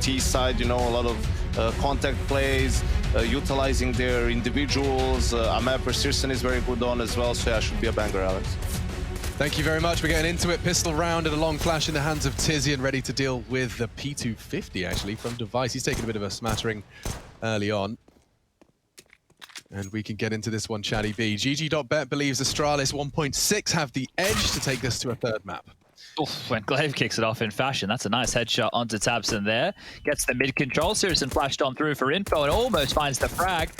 T side, you know, a lot of contact plays, utilizing their individuals. Amap Persistent is very good on as well, so yeah, should be a banger, Alex. Thank you very much. We're getting into it. Pistol round and a long flash in the hands of Tizian, ready to deal with the P250, actually, from Device. He's taken a bit of a smattering early on. And we can get into this one, Chatty B. GG.bet believes Astralis 1.6 have the edge to take this to a third map. Oof, when Glaive kicks it off in fashion, that's a nice headshot onto tabseN there. Gets the mid control. CSGO flashed on through for info and almost finds the frag.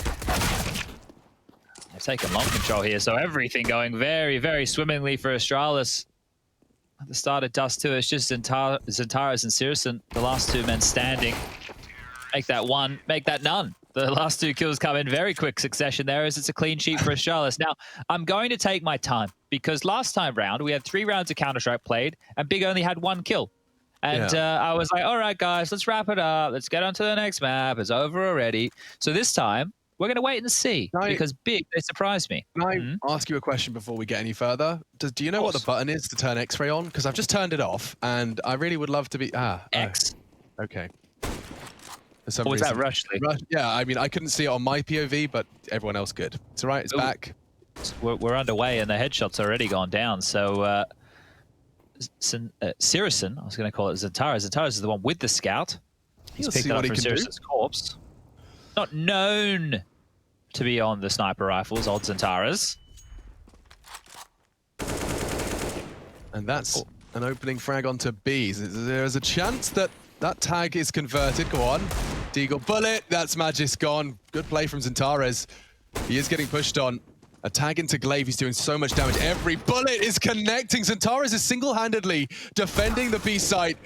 They've taken long control here, so everything going very, very swimmingly for Astralis. At the start of Dust2, it's just Zentaras and CSGO, the last two men standing. Make that one, make that none. The last two kills come in very quick succession there as it's a clean sheet for Astralis. Now, I'm going to take my time because last time round, we had 3 rounds of Counter-Strike played and Big only had 1 kill. And I was like, all right, guys, let's wrap it up. Let's get on to the next map. It's over already. So this time, we're going to wait and see because Big, they surprised me. Can I ask you a question before we get any further? Do you know what the button is to turn X-ray on? Because I've just turned it off and I really would love to be... X. Okay. What was that, Rush? Yeah, I mean, I couldn't see it on my POV, but everyone else could. It's all right, it's back. We're underway and the headshot's already gone down. So, CSGO, I was going to call it Zentaras. Zentaras is the one with the scout. He's picked up from CSGO's corpse. Not known to be on the sniper rifles, old Zentaras. And that's an opening frag onto B. There's a chance that that tag is converted. Go on. Deagle bullet. That's Magis gone. Good play from Zentaras. He is getting pushed on. A tag into Glaive. He's doing so much damage. Every bullet is connecting. Zentaras is single-handedly defending the B site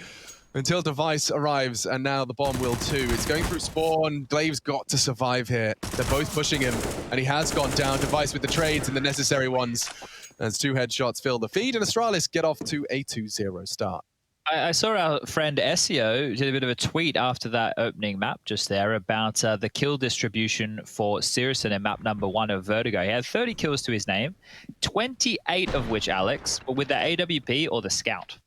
until Device arrives, and now the bomb will too. It's going through spawn. Glaive's got to survive here. They're both pushing him, and he has gone down. Device with the trades and the necessary ones. As 2 headshots fill the feed, and Astralis get off to a 2-0 start. I saw our friend SEO did a bit of a tweet after that opening map just there about the kill distribution for CSGO in map number 1 of Vertigo. He had 30 kills to his name, 28 of which, Alex, were with the AWP or the Scout.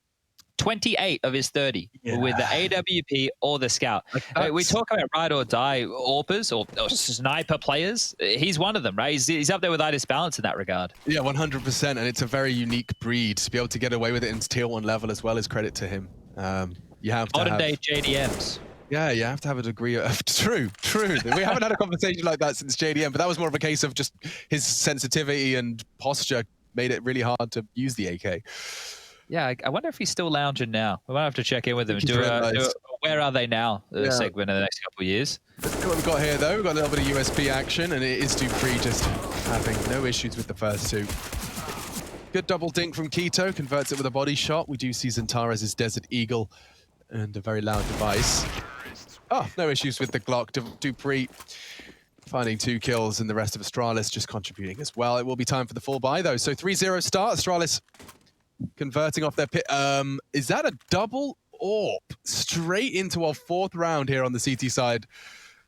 28 of his 30 were with the AWP or the Scout. We talk about ride or die AWPers or sniper players. He's one of them, right? He's up there with Itis Balance in that regard. Yeah, 100%, and it's a very unique breed. To be able to get away with it in tier 1 level as well is credit to him. You have to Modern day JDMs. Yeah, you have to have a degree of... True. We haven't had a conversation like that since JDM, but that was more of a case of just his sensitivity and posture made it really hard to use the AK. Yeah, I wonder if he's still lounging now. We might have to check in with him and do where are they now segment in the next couple of years. Let's see what we've got here, though. We've got a little bit of USP action, and it is Dupree just having no issues with the first 2. Good double dink from Keto, converts it with a body shot. We do see Zentaras' Desert Eagle and a very loud Device. Oh, no issues with the Glock. Dupree finding 2 kills, and the rest of Astralis just contributing as well. It will be time for the full buy, though. So 3-0 start. Astralis converting off their pit. Is that a double AWP straight into our 4th round here on the CT side?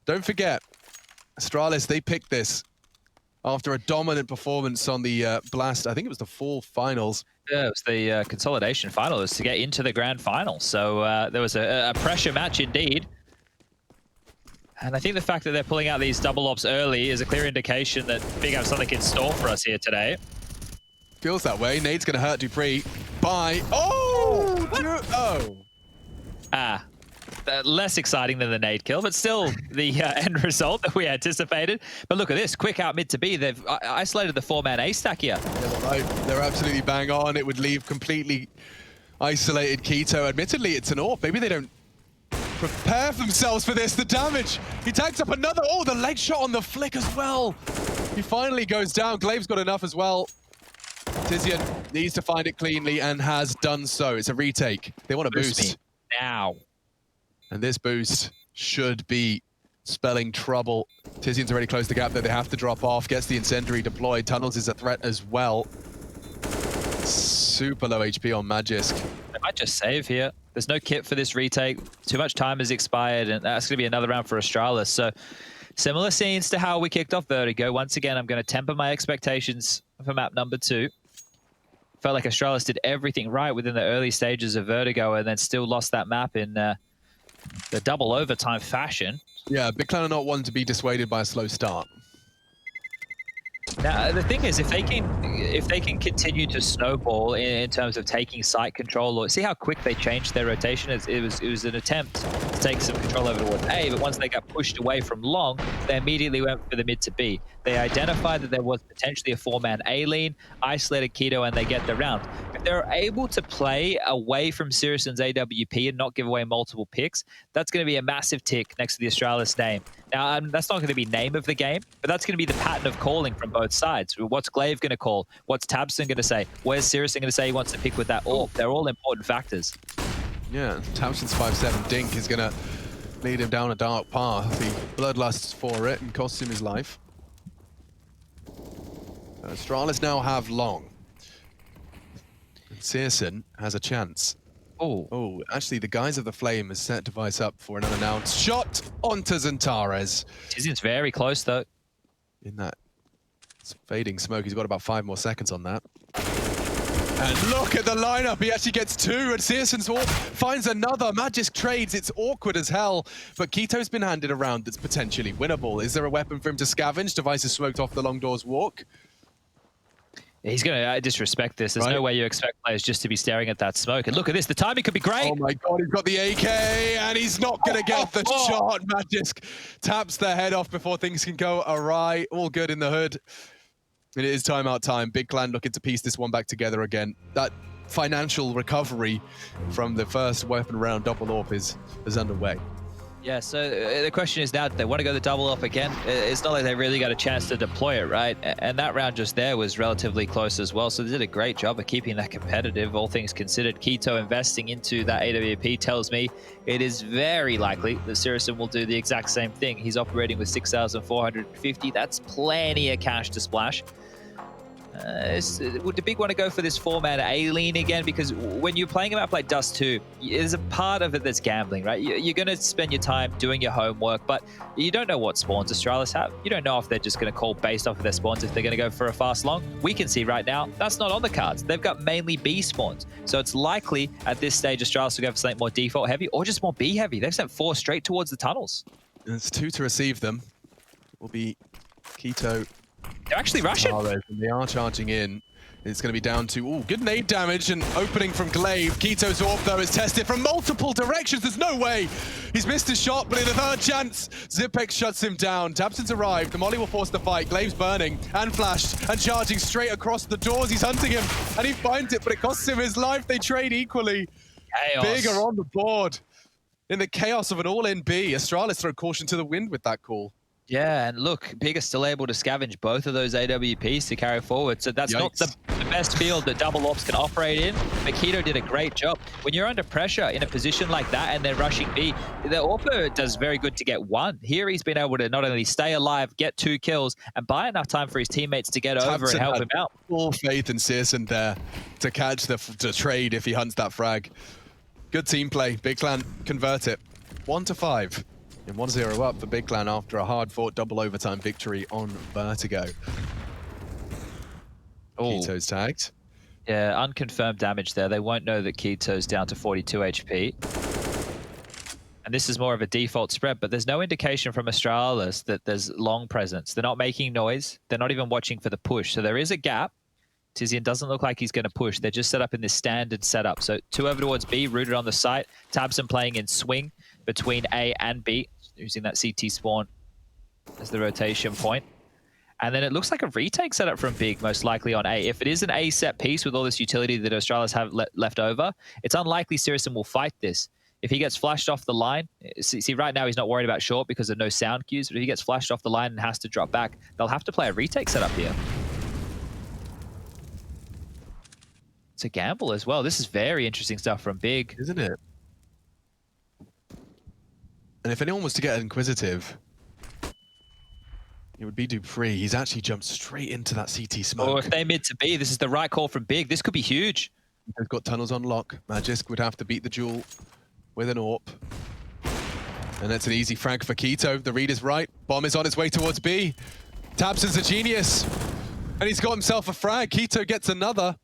Don't forget, Astralis, they picked this after a dominant performance on the Blast. I think it was the fall finals. Yeah, it was the consolidation final. It was to get into the grand final. So there was a pressure match indeed. And I think the fact that they're pulling out these double ops early is a clear indication that Big have something in store for us here today. Feels that way. Nade's going to hurt Dupree. Bye. Oh! Less exciting than the nade kill, but still the end result that we anticipated. But look at this. Quick out mid to B. They've isolated the 4-man A stack here. Yeah, they're right. They're absolutely bang on. It would leave completely isolated Keto. Admittedly, it's an AWP. Maybe they don't prepare themselves for this. The damage. He tags up another. Oh, the leg shot on the flick as well. He finally goes down. Glaive's got enough as well. Tizian needs to find it cleanly and has done so. It's a retake. They want to boost now. And this boost should be spelling trouble. Tizian's already closed the gap there. They have to drop off. Gets the incendiary deployed. Tunnels is a threat as well. Super low HP on Magisk. They might just save here. There's no kit for this retake. Too much time has expired, and that's going to be another round for Astralis. So similar scenes to how we kicked off Vertigo. Once again, I'm going to temper my expectations for map number 2. Felt like Astralis did everything right within the early stages of Vertigo and then still lost that map in the double overtime fashion. Yeah, Big Clan are not one to be dissuaded by a slow start. Now the thing is, if they can continue to snowball in terms of taking site control, or see how quick they changed their rotation. It was an attempt to take some control over towards A, but once they got pushed away from long, they immediately went for the mid to B. They identified that there was potentially a 4-man A lean, isolated Keto, and they get the round. If they're able to play away from Sirius's AWP and not give away multiple picks, that's going to be a massive tick next to the Astralis name. Now, that's not going to be name of the game, but that's going to be the pattern of calling from both sides. What's Glaive going to call? What's Tabson going to say? Where's Sirius going to say he wants to pick with that AWP? They're all important factors. Yeah, Tabson's 5-7 dink is going to lead him down a dark path. He bloodlusts for it and costs him his life. Astralis now have long. And Searson has a chance. Oh, actually, the guys of the Flame has set device up for an unannounced shot onto Zantares. Tizian's very close, though. In that fading smoke, he's got about 5 more seconds on that. And look at the lineup. He actually gets 2, and Searson's finds another. Magisk trades. It's awkward as hell, but Keto's been handed a round that's potentially winnable. Is there a weapon for him to scavenge? Device is smoked off the long doors walk. He's going to disrespect this. There's no way you expect players just to be staring at that smoke. And look at this. The timing could be great. Oh my God, he's got the AK, and he's not going to get the shot. Magisk taps the head off before things can go awry. All good in the hood. And it is timeout time. Big Clan looking to piece this one back together again. That financial recovery from the first weapon round double AWP is underway. Yeah, so the question is now, do they want to go the double up again? It's not like they really got a chance to deploy it, right? And that round just there was relatively close as well. So they did a great job of keeping that competitive, all things considered. Keto investing into that AWP tells me it is very likely that Sirius will do the exact same thing. He's operating with 6,450. That's plenty of cash to splash. Would the Big want to go for this 4-man A lean again? Because when you're playing a map like Dust2, there's a part of it that's gambling, right? You're going to spend your time doing your homework, but you don't know what spawns Astralis have. You don't know if they're just going to call based off of their spawns if they're going to go for a fast long. We can see right now that's not on the cards. They've got mainly B spawns. So it's likely at this stage Astralis will go for something more default heavy or just more B heavy. They've sent 4 straight towards the tunnels. There's 2 to receive them. Will be Keto. They're actually rushing. They are charging in. It's going to be down to, good nade damage and opening from Glaive. Keto's AWP, though, is tested from multiple directions. There's no way. He's missed his shot, but in a third chance, Zipex shuts him down. Tabson's arrived. The Molly will force the fight. Glaive's burning and flashed and charging straight across the doors. He's hunting him, and he finds it, but it costs him his life. They trade equally. Chaos. Big are on the board. In the chaos of an all-in B, Astralis throw caution to the wind with that call. Yeah, and look, Big is still able to scavenge both of those AWPs to carry forward. So that's not the best field that double AWPs can operate in. But Keto did a great job. When you're under pressure in a position like that and they're rushing B, the AWP does very good to get 1. Here he's been able to not only stay alive, get 2 kills, and buy enough time for his teammates to get over and help him out. Full faith in Searson there to catch the trade if he hunts that frag. Good team play. Big Clan convert it. 1-5. And 1-0 up for Big Clan after a hard-fought double overtime victory on Vertigo. Keto's tagged. Yeah, unconfirmed damage there. They won't know that Keto's down to 42 HP. And this is more of a default spread, but there's no indication from Astralis that there's long presence. They're not making noise. They're not even watching for the push. So there is a gap. Tizian doesn't look like he's going to push. They're just set up in this standard setup. So 2 over towards B, rooted on the site. Tabson playing in swing between A and B, using that CT spawn as the rotation point. And then it looks like a retake setup from Big, most likely on A. If it is an A set piece with all this utility that Astralis have left over, it's unlikely Sirius will fight this. If he gets flashed off the line, see right now he's not worried about short because of no sound cues, but if he gets flashed off the line and has to drop back, they'll have to play a retake setup here. It's a gamble as well. This is very interesting stuff from Big. Isn't it? And if anyone was to get inquisitive, it would be Dupree. He's actually jumped straight into that CT smoke. Or if they mid to B, this is the right call from Big. This could be huge. They've got tunnels on lock. Magisk would have to beat the duel with an AWP. And that's an easy frag for Keto. The read is right. Bomb is on its way towards B. Tabson's a genius. And he's got himself a frag. Keto gets another.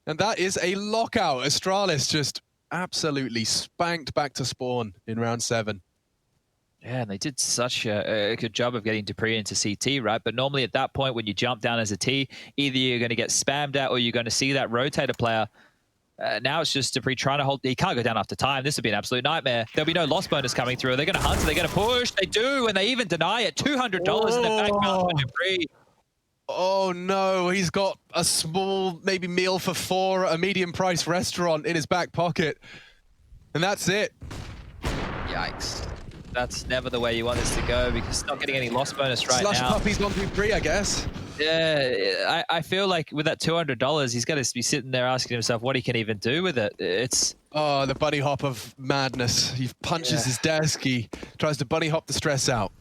And that is a lockout. Astralis just absolutely spanked back to spawn in round 7. Yeah, and they did such a good job of getting Dupree into CT, right? But normally at that point, when you jump down as a T, either you're going to get spammed out or you're going to see that rotator player. Now it's just Dupree trying to hold. He can't go down after time. This would be an absolute nightmare. There'll be no loss bonus coming through. They're going to hunt. They're going to push. They do, and they even deny it. $200 in the bank balance for Dupree. Oh no, he's got a small, maybe meal for 4 at a medium price restaurant in his back pocket. And that's it. Yikes. That's never the way you want this to go because it's not getting any loss bonus right Slush now. puppies on Dupree, I guess. Yeah, I feel like with that $200, he's going to be sitting there asking himself what he can even do with it. It's Oh, the bunny hop of madness. He punches his desk. He tries to bunny hop the stress out.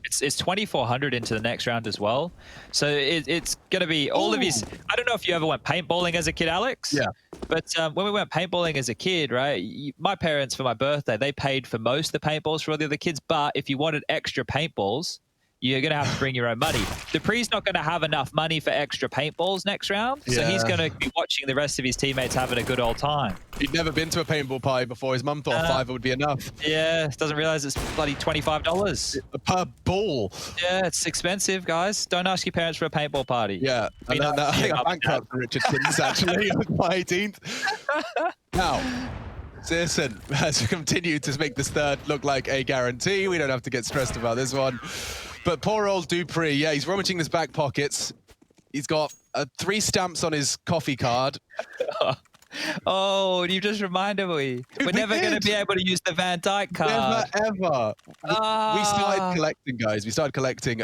It's 2,400 into the next round as well. So it's going to be all of his... I don't know if you ever went paintballing as a kid, Alex. Yeah. But when we went paintballing as a kid, right, my parents, for my birthday, they paid for most of the paintballs for all the other kids. But if you wanted extra paintballs, you're going to have to bring your own money. Dupree's not going to have enough money for extra paintballs next round. So he's going to be watching the rest of his teammates having a good old time. He'd never been to a paintball party before. His mum thought 5 would be enough. Yeah, doesn't realize it's bloody $25. Per ball. Yeah, it's expensive, guys. Don't ask your parents for a paintball party. Yeah, I learned that. I got bankrupt for Richardson's actually on my 18th. Now, Searson has continued to make this third look like a guarantee. We don't have to get stressed about this one. But poor old Dupree, yeah, he's rummaging his back pockets. He's got 3 stamps on his coffee card. Oh, you just reminded me. We're never going to be able to use the Van Dyke card. Never, ever. We started collecting, guys. We started collecting.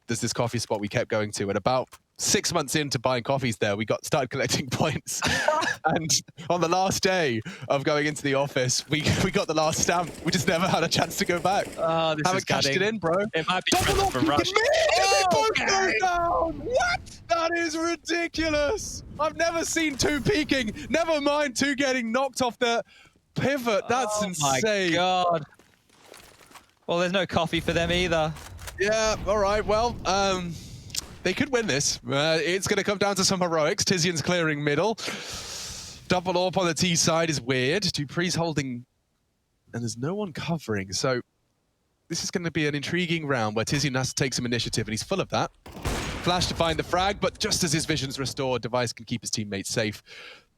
There's this coffee spot we kept going to, and about 6 months into buying coffees there, we started collecting points. And on the last day of going into the office, we got the last stamp. We just never had a chance to go back. Oh, this Haven't is cashed it in, bro. It might be Double for up, rush. They both Okay. go down. What? That is ridiculous. I've never seen 2 peeking. Never mind 2 getting knocked off the pivot. That's insane. My God. Well, there's no coffee for them either. Yeah, all right. Well, they could win this. It's going to come down to some heroics. Tizian's clearing middle. Double AWP on the T side is weird. Dupree's holding, and there's no one covering. So this is going to be an intriguing round where Tizian has to take some initiative, and he's full of that. Flash to find the frag, but just as his vision's restored, Device can keep his teammates safe.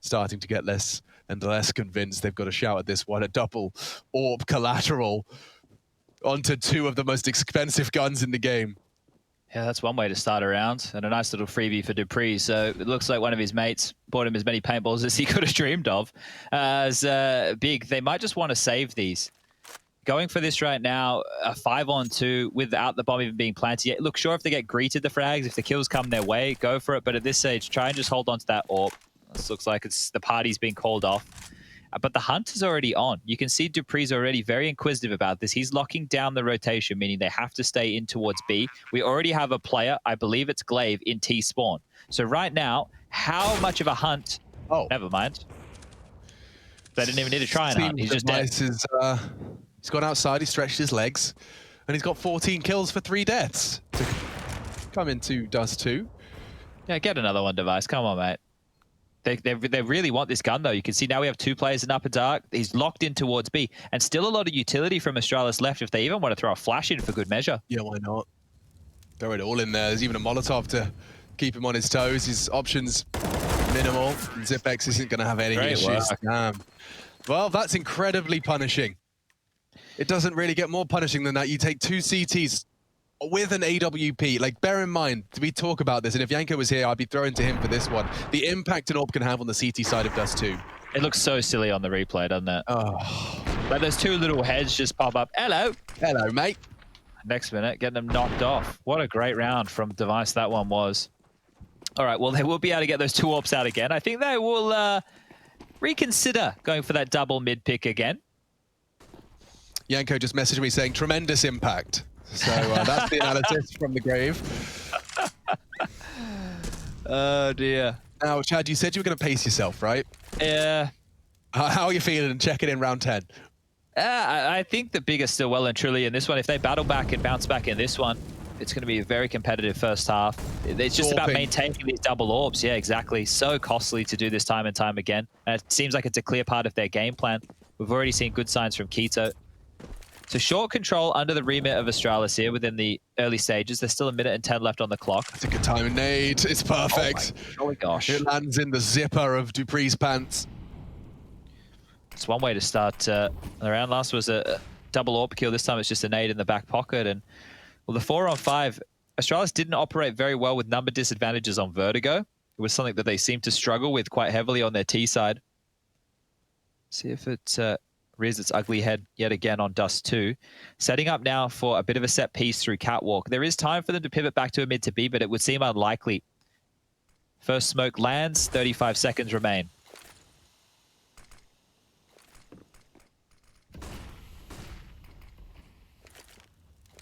Starting to get less and less convinced they've got a shout at this one. A double AWP collateral onto 2 of the most expensive guns in the game. Yeah, that's one way to start a round, and a nice little freebie for Dupree. So it looks like one of his mates bought him as many paintballs as he could have dreamed of. As Big, they might just want to save these. Going for this right now, a 5-on-2 without the bomb even being planted yet. Look, sure, if they get greeted the frags, if the kills come their way, go for it. But at this stage, try and just hold on to that AWP. This looks like it's the party's being called off. But the hunt is already on. You can see Dupree's already very inquisitive about this. He's locking down the rotation, meaning they have to stay in towards B. We already have a player, I believe it's Glaive, in T spawn. So right now, how much of a hunt... Oh, never mind. They didn't even need to try and hunt. He's just dead. He's gone outside, he stretched his legs, and he's got 14 kills for 3 deaths to come into Dust2. Yeah, get another one, Device. Come on, mate. They really want this gun, though. You can see now we have 2 players in upper dark. He's locked in towards B. And still a lot of utility from Astralis left if they even want to throw a flash in for good measure. Yeah, why not? Throw it all in there. There's even a Molotov to keep him on his toes. His options minimal. And Zipex isn't going to have any issues. Well, that's incredibly punishing. It doesn't really get more punishing than that. You take 2 CTs with an AWP. Like, bear in mind, we talk about this, and if Yanko was here, I'd be throwing to him for this one. The impact an AWP can have on the CT side of Dust2. It looks so silly on the replay, doesn't it? Oh. Like, those 2 little heads just pop up. Hello. Hello, mate. Next minute, getting them knocked off. What a great round from Device that one was. All right, well, they will be able to get those 2 AWPs out again. I think they will reconsider going for that double mid pick again. Yanko just messaged me saying, tremendous impact. So that's the analysis from the grave. Oh, dear. Now, Chad, you said you were going to pace yourself, right? Yeah. How are you feeling and checking in round 10? I think the Big are still well and truly in this one. If they battle back and bounce back in this one, it's going to be a very competitive first half. It's just about maintaining these double AWPs. Yeah, exactly. So costly to do this time and time again. And it seems like it's a clear part of their game plan. We've already seen good signs from Quito. So short control under the remit of Astralis here within the early stages. There's still 1:10 left on the clock. That's a good time, Nate. It's perfect. Oh my gosh. It lands in the zipper of Dupree's pants. It's one way to start the round. Last was a double AWP kill. This time it's just a nade in the back pocket. And well, the 4-on-5, Astralis didn't operate very well with number disadvantages on Vertigo. It was something that they seemed to struggle with quite heavily on their T side. See if it rears its ugly head yet again on Dust2. Setting up now for a bit of a set piece through Catwalk. There is time for them to pivot back to a mid to B, but it would seem unlikely. First smoke lands, 35 seconds remain.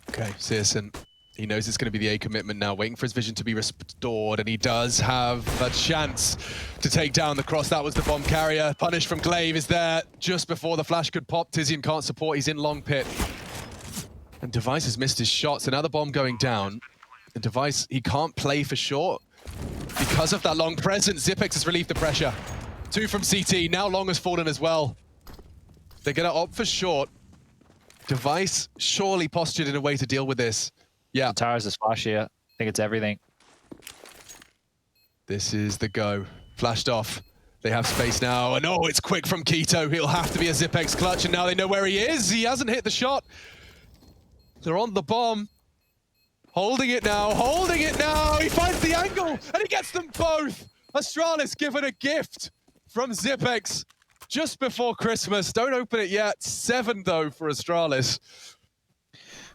Okay, Searson, he knows it's going to be the A commitment now, waiting for his vision to be restored, and he does have a chance to take down the cross. That was the bomb carrier. Punish from Glaive is there just before the flash could pop. Tizian can't support, he's in long pit. And Device has missed his shots. Another bomb going down. And Device, he can't play for short because of that long presence. Zipex has relieved the pressure. 2 from CT, now long has fallen as well. They're going to opt for short. Device surely postured in a way to deal with this. Yeah. Tara's is flash here. I think it's everything. This is the go. Flashed off. They have space now. And oh, it's quick from Quito. He'll have to be a Zipex clutch. And now they know where he is. He hasn't hit the shot. They're on the bomb. Holding it now. Holding it now. He finds the angle. And he gets them both. Astralis given a gift from Zipex just before Christmas. Don't open it yet. 7 though for Astralis.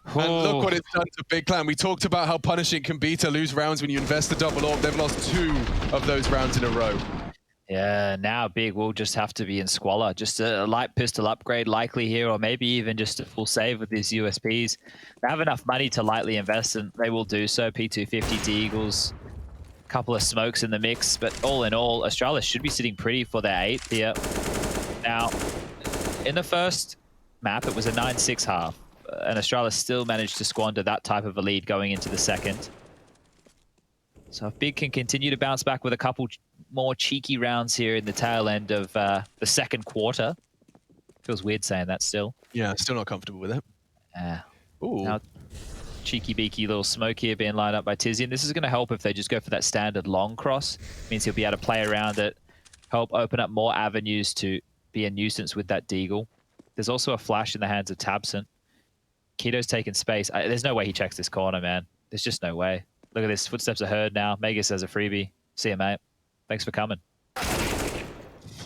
And look what it's done to Big Clan. We talked about how punishing it can be to lose rounds when you invest the double AWP. They've lost 2 of those rounds in a row. Yeah, now Big will just have to be in squalor. Just a light pistol upgrade likely here, or maybe even just a full save with these USPs. They have enough money to lightly invest, and they will do so. P250 to Eagles. A couple of smokes in the mix, but all in all, Astralis should be sitting pretty for their 8th here. Now, in the first map, it was a 9-6 half. And Astralis still managed to squander that type of a lead going into the second. So if Big can continue to bounce back with a couple more cheeky rounds here in the tail end of the second quarter. Feels weird saying that still. Yeah, still not comfortable with it. Ooh. Now, cheeky beaky little smoke here being lined up by Tizian. This is going to help if they just go for that standard long cross. Means he'll be able to play around it, help open up more avenues to be a nuisance with that Deagle. There's also a flash in the hands of Tabson. Keto's taking space. There's no way he checks this corner, man. There's just no way. Look at this. Footsteps are heard now. Megas has a freebie. See you, mate. Thanks for coming.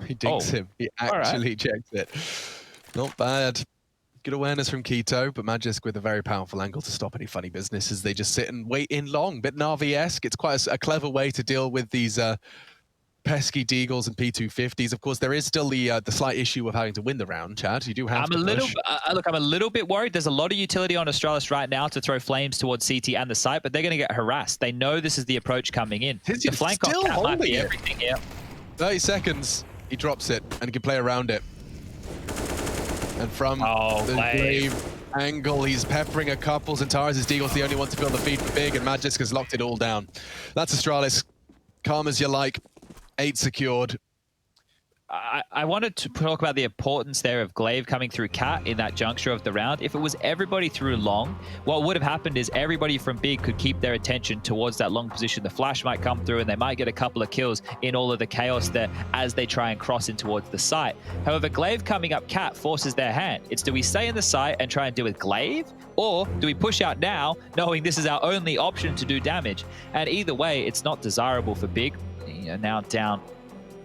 He dinks him. He actually checks it. Not bad. Good awareness from Quito, but Magisk with a very powerful angle to stop any funny business as they just sit and wait in long. Bit Na'Vi-esque. It's quite a clever way to deal with these pesky Deagles and P250s. Of course, there is still the slight issue of having to win the round, Chad. You do have to push. Look, I'm a little bit worried. There's a lot of utility on Astralis right now to throw flames towards CT and the site, but they're going to get harassed. They know this is the approach coming in. The flank off Cat might be everything here. 30 seconds. He drops it and can play around it. And from the Glaive angle, he's peppering a couple. Zentaris' Deagle's the only one to feel the feed for Big, and Magisk has locked it all down. That's Astralis. Calm as you like. 8 secured. I wanted to talk about the importance there of Glaive coming through Cat in that juncture of the round. If it was everybody through long, what would have happened is everybody from Big could keep their attention towards that long position. The flash might come through and they might get a couple of kills in all of the chaos there as they try and cross in towards the site. However, Glaive coming up Cat forces their hand. It's, do we stay in the site and try and deal with Glaive? Or do we push out now, knowing this is our only option to do damage? And either way, it's not desirable for Big. You know, now down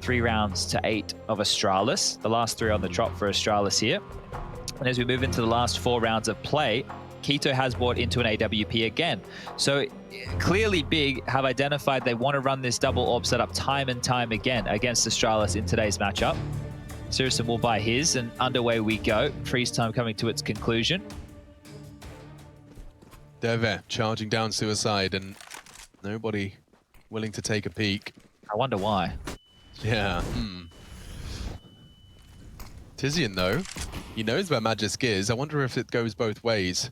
3 rounds to 8 of Astralis. The last 3 on the trot for Astralis here. And as we move into the last 4 rounds of play, Quito has bought into an AWP again. So clearly Big have identified they want to run this double AWP setup time and time again against Astralis in today's matchup. Sirison will buy his, and underway we go. Freeze time coming to its conclusion. Deve charging down suicide, and nobody willing to take a peek. I wonder why. Yeah. Tizian, though, he knows where Magisk is. I wonder if it goes both ways.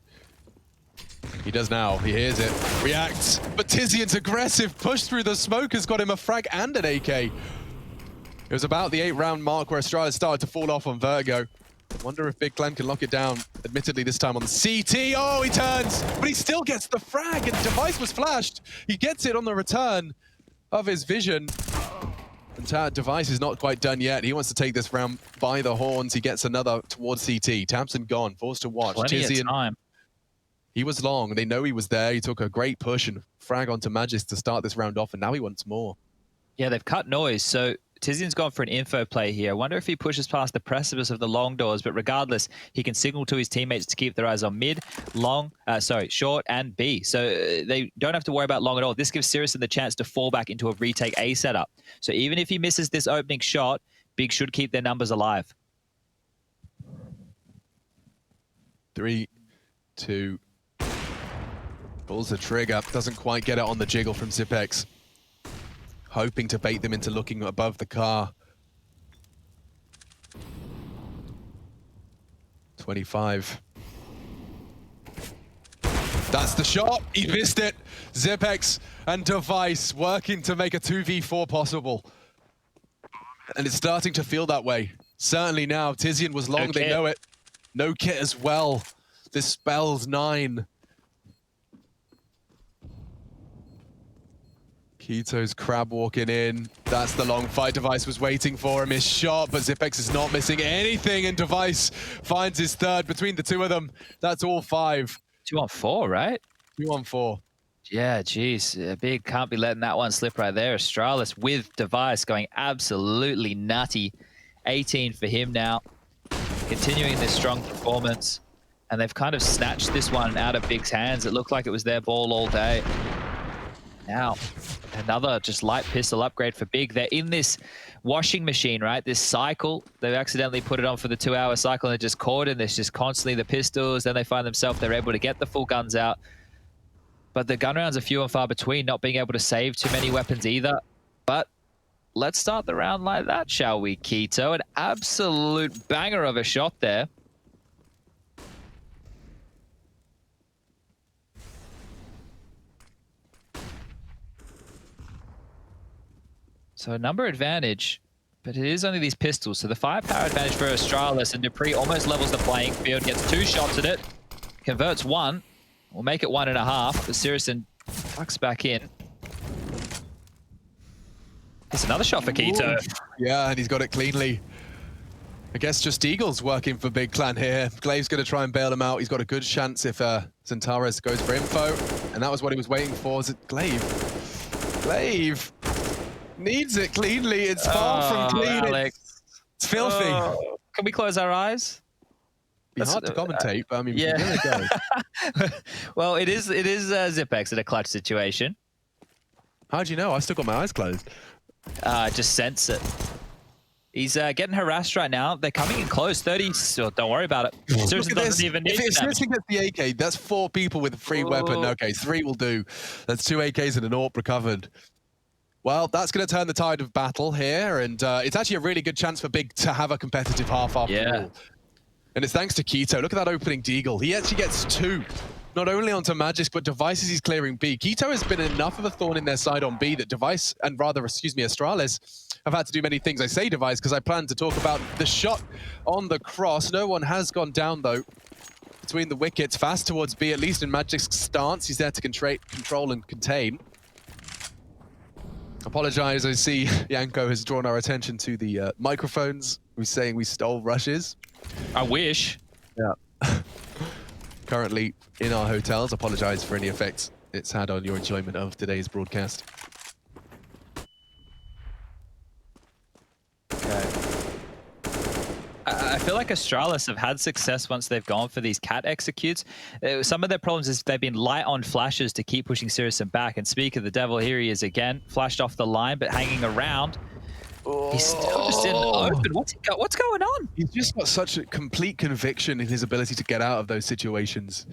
He does now. He hears it. Reacts. But Tizian's aggressive push through the smoke has got him a frag and an AK. It was about the 8-round mark where Astralis started to fall off on Vertigo. Wonder if Big Clan can lock it down. Admittedly, this time on the CT. Oh, he turns, but he still gets the frag, and Device was flashed. He gets it on the return of his vision. And Device is not quite done yet. He wants to take this round by the horns. He gets another towards CT. Tamsin gone, forced to watch. Plenty of time. He was long. They know he was there. He took a great push and frag onto Magis to start this round off, and now he wants more. Yeah, they've cut noise, so Tizian's gone for an info play here. I wonder if he pushes past the precipice of the long doors, but regardless, he can signal to his teammates to keep their eyes on mid, short, and B. So they don't have to worry about long at all. This gives Syrison the chance to fall back into a retake A setup. So even if he misses this opening shot, Big should keep their numbers alive. 3, 2. Pulls the trigger. Doesn't quite get it on the jiggle from Zipex. Hoping to bait them into looking above the car. 25. That's the shot. He missed it. Zipex and Device working to make a 2v4 possible. And it's starting to feel that way. Certainly now. Tizian was long, they know it. No kit as well. This spells 9. Keto's crab walking in. That's the long fight Device was waiting for. A missed shot, but Zipex is not missing anything, and Device finds his third between the two of them. That's all 5. 2-on-4, right? 2-on-4. Yeah, geez. Big can't be letting that one slip right there. Astralis with Device going absolutely nutty. 18 for him now. Continuing this strong performance. And they've kind of snatched this one out of Big's hands. It looked like it was their ball all day. Now, another just light pistol upgrade for Big. They're in this washing machine, right? This cycle. They've accidentally put it on for the 2-hour cycle and they're just caught in this, just constantly the pistols. Then they find themselves, they're able to get the full guns out. But the gun rounds are few and far between, not being able to save too many weapons either. But let's start the round like that, shall we, Keto? An absolute banger of a shot there. So a number advantage, but it is only these pistols. So the firepower advantage for Astralis, and Dupree almost levels the playing field, gets 2 shots at it, converts 1. We'll make it 1.5, but Syrison tucks back in. There's another shot for Keto. Yeah, and he's got it cleanly. I guess just Eagles working for Big Clan here. Glaive's going to try and bail him out. He's got a good chance if Zentares goes for info. And that was what he was waiting for. Is it Glaive? Glaive needs it cleanly. It's far from clean. Alex. It's filthy. Can we close our eyes? It's hard to commentate, but I mean, yeah. we can go. Well, it is Zipex in a clutch situation. How do you know? I've still got my eyes closed. Just sense it. He's getting harassed right now. They're coming in close. 30. So don't worry about it. Syrison doesn't even need If Syrison gets the AK, that's 4 people with a free weapon. Okay, 3 will do. That's 2 AKs and an AWP recovered. Well, that's going to turn the tide of battle here, and it's actually a really good chance for Big to have a competitive half after all. And it's thanks to Keto. Look at that opening deagle. He actually gets 2. Not only onto Magis, but Device as he's clearing B. Keto has been enough of a thorn in their side on B that Device, and rather, excuse me, Astralis, have had to do many things. I say Device because I plan to talk about the shot on the cross. No one has gone down, though, between the wickets. Fast towards B, at least in Magic's stance. He's there to control and contain. Apologize, I see Yanko has drawn our attention to the microphones. We're saying we stole rushes. I wish. Yeah. Currently in our hotels. Apologize for any effects it's had on your enjoyment of today's broadcast. Okay. I feel like Astralis have had success once they've gone for these cat executes. Some of their problems is they've been light on flashes to keep pushing Syrison back. And speak of the devil, here he is again, flashed off the line, but hanging around. He's still just in open. What's going on? He's just got such a complete conviction in his ability to get out of those situations.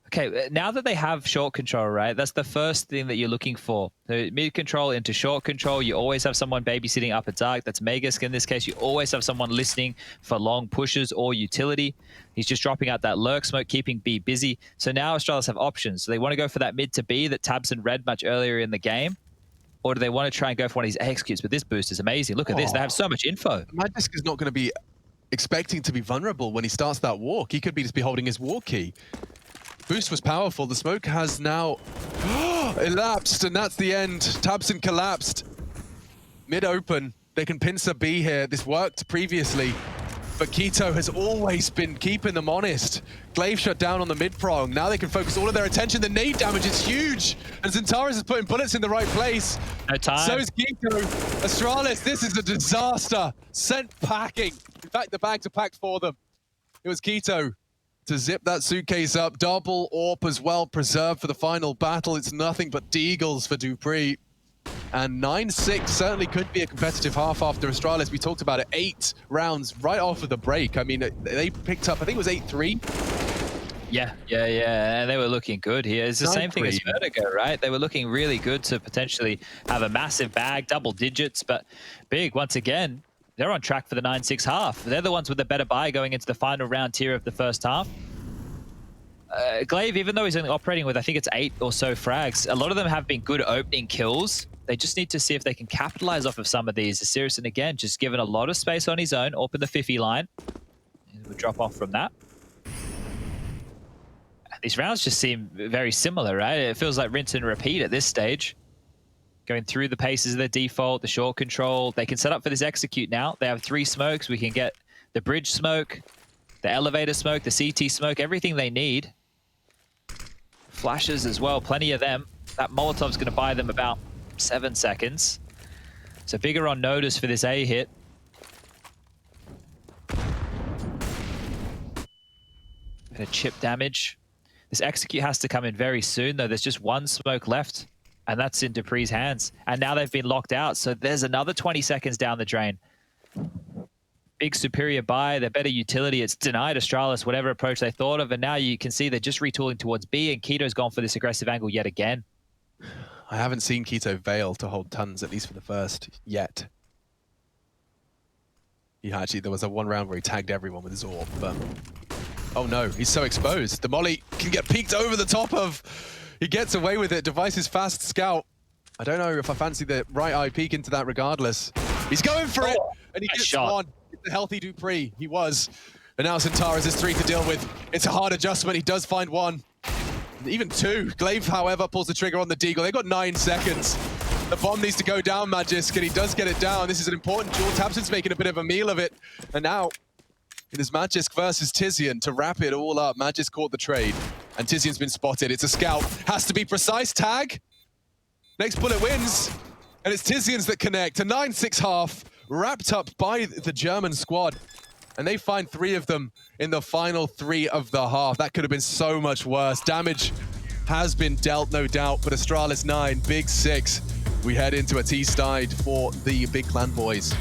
Okay, now that they have short control, right, that's the first thing that you're looking for. So mid control into short control, you always have someone babysitting upper dark. That's Megask in this case. You always have someone listening for long pushes or utility. He's just dropping out that lurk smoke, keeping B busy. So now Astralis have options. So they want to go for that mid to B that Tabson read much earlier in the game. Or do they want to try and go for one of these executes? But this boost is amazing. Look at this. They have so much info. Magisk is not going to be expecting to be vulnerable when he starts that walk. He could be just be holding his walk key. Boost was powerful. The smoke has now elapsed, and that's the end. Tabson collapsed. Mid-open. They can pincer B here. This worked previously, but Keto has always been keeping them honest. Glaive shut down on the mid-prong. Now they can focus all of their attention. The nade damage is huge, and Xantares is putting bullets in the right place. No time. So is Keto. Astralis, this is a disaster. Sent packing. In fact, the bags are packed for them. It was Keto to zip that suitcase up. Double AWP as well, preserved for the final battle. It's nothing but deagles for dupreeh. And 9-6 certainly could be a competitive half after Astralis. We talked about it, 8 rounds right off of the break. I mean, they picked up, I think it was 8-3. Yeah. And they were looking good here. It's the same thing as Vertigo, right? They were looking really good to potentially have a massive bag, double digits, but Big, once again, they're on track for the 9-6 half. They're the ones with the better buy going into the final round tier of the first half. Glaive, even though he's only operating with, I think it's 8 or so frags, a lot of them have been good opening kills. They just need to see if they can capitalize off of some of these. Sirison, again, just given a lot of space on his own, open the 50 line. He would drop off from that. These rounds just seem very similar, right? It feels like rinse and repeat at this stage. Going through the paces of their default, the short control. They can set up for this execute now. They have 3 smokes. We can get the bridge smoke, the elevator smoke, the CT smoke, everything they need. Flashes as well, plenty of them. That Molotov's going to buy them about 7 seconds. So Bigger on notice for this A hit. Bit of chip damage. This execute has to come in very soon, though. There's just 1 smoke left, and that's in dupreeh's hands. And now they've been locked out, so there's another 20 seconds down the drain. Big superior buy, their better utility. It's denied Astralis whatever approach they thought of, and now you can see they're just retooling towards B, and Keto's gone for this aggressive angle yet again. I haven't seen Keto Veil to hold tons, at least for the first, yet. There was a 1 round where he tagged everyone with his AWP, but... Oh no, he's so exposed. The molly can get peeked over the top of. He gets away with it. Device is fast scout. I don't know if I fancy the right eye peek into that regardless. He's going for it, and he gets one. It's a healthy dupreeh. He was. And now Xantares has 3 to deal with. It's a hard adjustment. He does find 1. Even 2. Glaive, however, pulls the trigger on the deagle. They've got 9 seconds. The bomb needs to go down, Magisk, and he does get it down. This is an important duel. Tabson's making a bit of a meal of it. And now, it is Magisk versus Tizian to wrap it all up. Magisk caught the trade, and Tizian's been spotted. It's a scout. Has to be precise. Tag. Next bullet wins, and it's Tizian's that connect. A 9-6 half, wrapped up by the German squad. And they find 3 of them in the final 3 of the half. That could have been so much worse. Damage has been dealt, no doubt, but Astralis 9, Big 6. We head into a T-side for the Big Clan boys.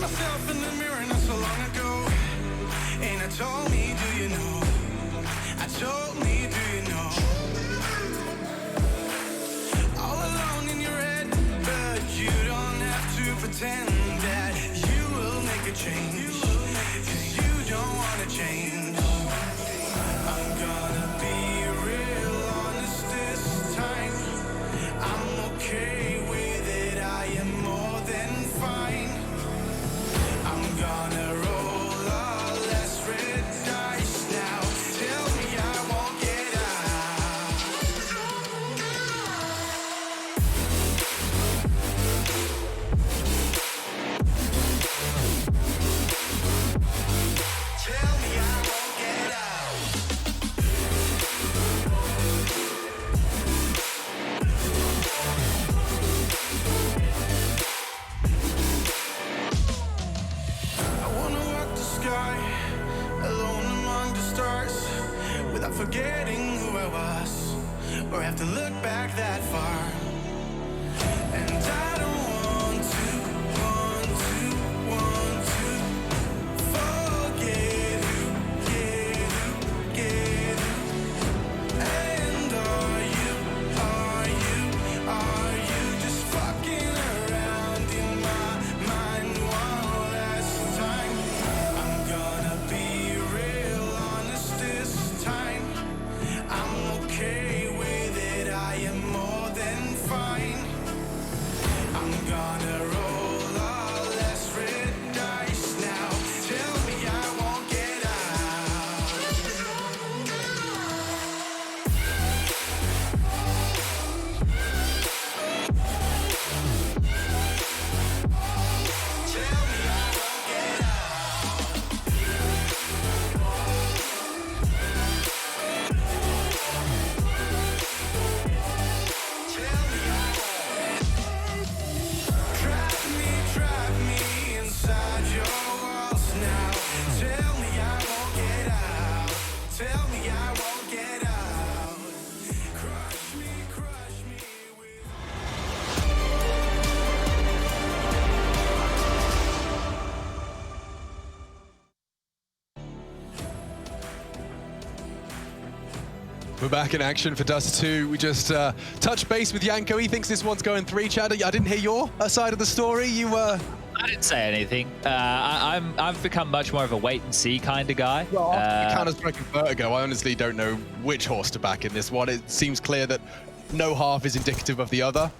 Myself in the mirror not so long ago, and I told me, do you know? I told me, do you know? All alone in your head, but you don't have to pretend that you will make a change, 'cause you don't want to change. I'm gonna be real honest this time. I'm okay with it, I am more than fine. I'm gonna roll all less red. look back that far. And I don't want to forget who, get who. And are you just fucking around in my mind one last time? I'm gonna be real honest this time. I'm okay with it, I am more than fine. I'm gonna roll all less red dice now. Tell me I won't get out. Tell me I won't get out. Tell me I trap me inside your walls now. Tell me I won't get out. Tell me I won't get out. Crush me with. We're back in action for Dust2. We just touched base with Yanko. He thinks this one's going 3. Chad, I didn't hear your side of the story. You I didn't say anything. I've become much more of a wait and see kind of guy. Counter-Strike and Vertigo. I honestly don't know which horse to back in this one. It seems clear that no half is indicative of the other.